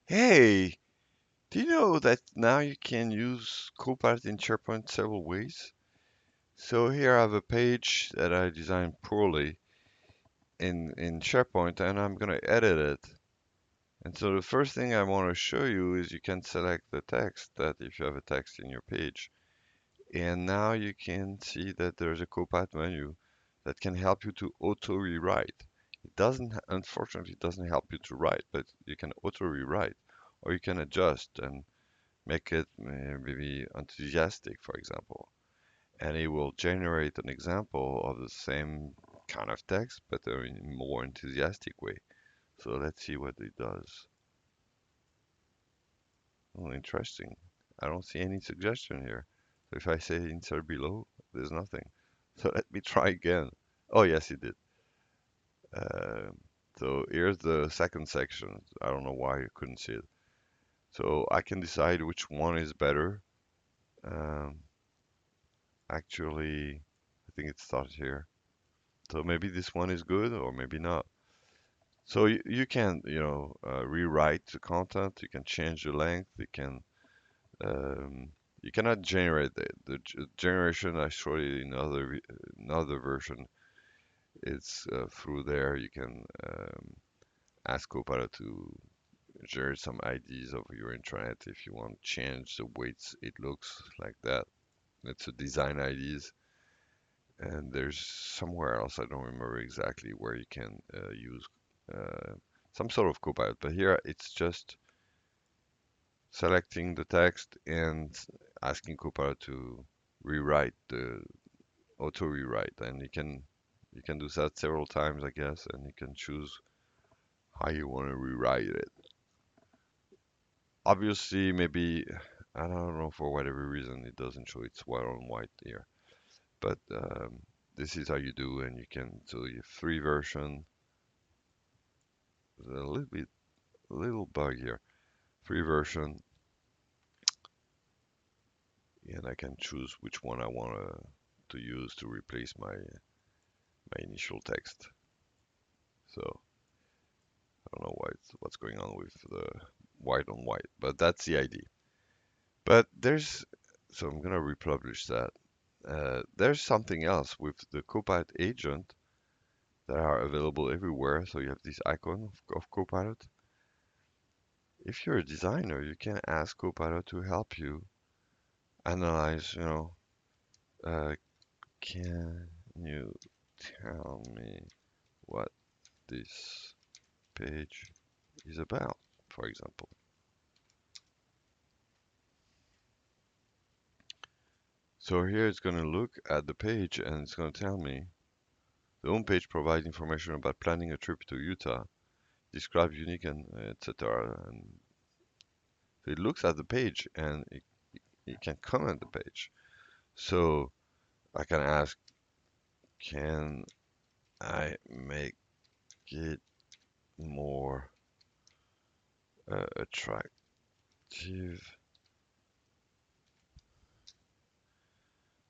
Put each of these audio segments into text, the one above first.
Hey, do you know that now you can use Copilot in SharePoint several ways? So here I have a page that I designed poorly in SharePoint and I'm gonna edit it. And so the first thing I want to show you is you can select the text that if you have a text in your page. And now you can see that there's a Copilot menu that can help you to auto rewrite. Unfortunately, it doesn't help you to write, but you can auto rewrite or you can adjust and make it maybe enthusiastic, for example, and it will generate an example of the same kind of text, but in a more enthusiastic way. So let's see what it does. Oh, interesting. I don't see any suggestion here. So if I say insert below, there's nothing. So let me try again. Oh, yes, it did. Uh, so here's the second section. I don't know why you couldn't see it. So I can decide which one is better. Um, Actually, I think it starts here. So maybe this one is good or maybe not. So you can, rewrite the content. You can change the length. Um, you cannot generate the generation. I showed it in another version. It's through there. You can ask Copilot to generate some IDs of your intranet if you want to change the way it looks like that. It's a design IDs. And there's somewhere else, I don't remember exactly, where you can use uh, some sort of Copilot. But here it's just selecting the text and asking Copilot to rewrite the auto rewrite, and you can do that several times, I guess, and you can choose how you want to rewrite it. Obviously, maybe I don't know, for whatever reason it doesn't show it's white on white here, but this is how you do, and you can, so you have free version. There's a little bug here. Free version, and I can choose which one I want to use to replace my initial text. So I don't know what's going on with the white on white, but that's the idea. But so I'm gonna republish that. There's something else with the Copilot agent that are available everywhere. So you have this icon of Copilot. If you're a designer, you can ask Copilot to help you analyze, uh, can you tell me what this page is about, for example? So here it's going to look at the page and it's going to tell me the home page provides information about planning a trip to Utah, describes unique and etc. And so it looks at the page and it can comment the page. So I can ask, can I make it more attractive?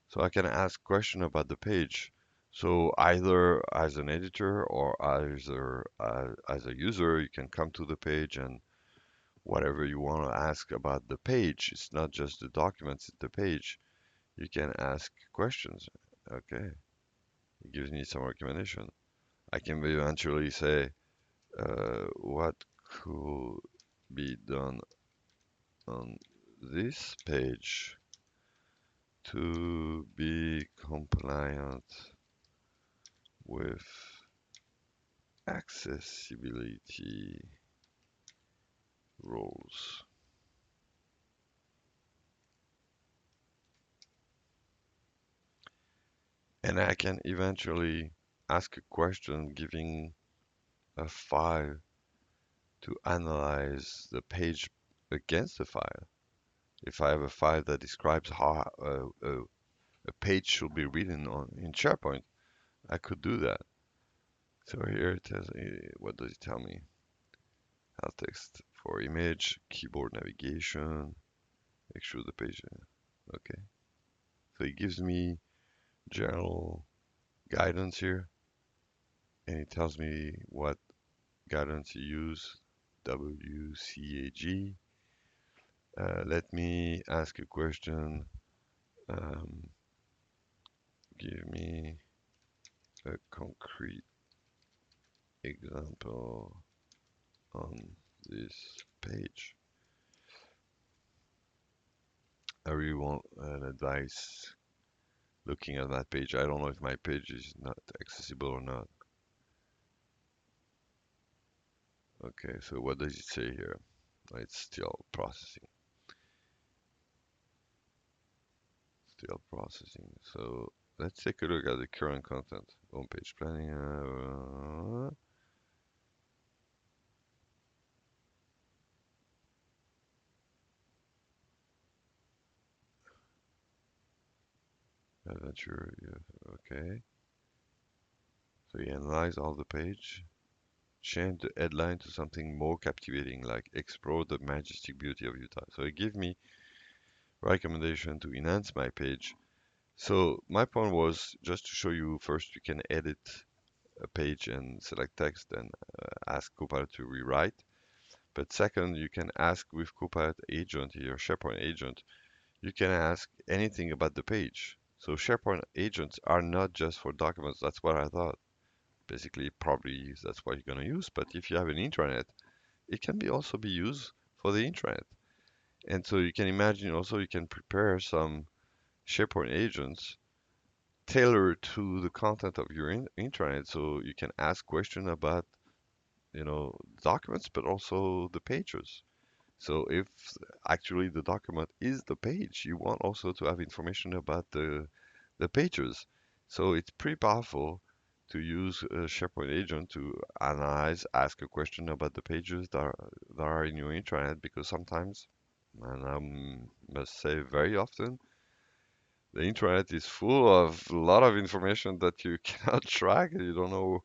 So I can ask question about the page. So either as an editor or either as a user, you can come to the page and whatever you want to ask about the page. It's not just the documents, it's the page. You can ask questions. Okay, it gives me some recommendation. I can eventually say, what could be done on this page to be compliant with accessibility rules. And I can eventually ask a question giving a file to analyze the page against the file. If I have a file that describes how a page should be written in SharePoint, I could do that. So here it tells me, what does it tell me? Alt text for image, keyboard navigation, extrude the page. Okay. So it gives me general guidance here, and it tells me what guidance you use WCAG. Let me ask a question. Um, Give me a concrete example on this page. I really want an advice looking at that page. I don't know if my page is not accessible or not. Okay, so what does it say here? It's still processing. Still processing. So let's take a look at the current content. Homepage planning. Adventure. Yeah, okay. So you analyze all the page. Change the headline to something more captivating, like explore the majestic beauty of Utah. So it gives me recommendation to enhance my page. So my point was just to show you first you can edit a page and select text and ask Copilot to rewrite. But second, you can ask with Copilot agent here, SharePoint agent, you can ask anything about the page. So SharePoint agents are not just for documents. That's what I thought. Basically, probably that's what you're going to use. But if you have an intranet, it can be also be used for the intranet. And so you can imagine also you can prepare some SharePoint agents tailored to the content of your intranet. So you can ask questions about, documents, but also the pages. So if actually the document is the page, you want also to have information about the pages. So it's pretty powerful to use a SharePoint agent to analyze, ask a question about the pages that are in your intranet because sometimes, and I must say very often, the intranet is full of a lot of information that you cannot track and you don't know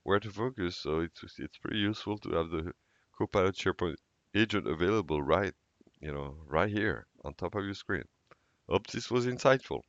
where to focus. So it's pretty useful to have the Copilot SharePoint agent available right here on top of your screen. Hope this was insightful.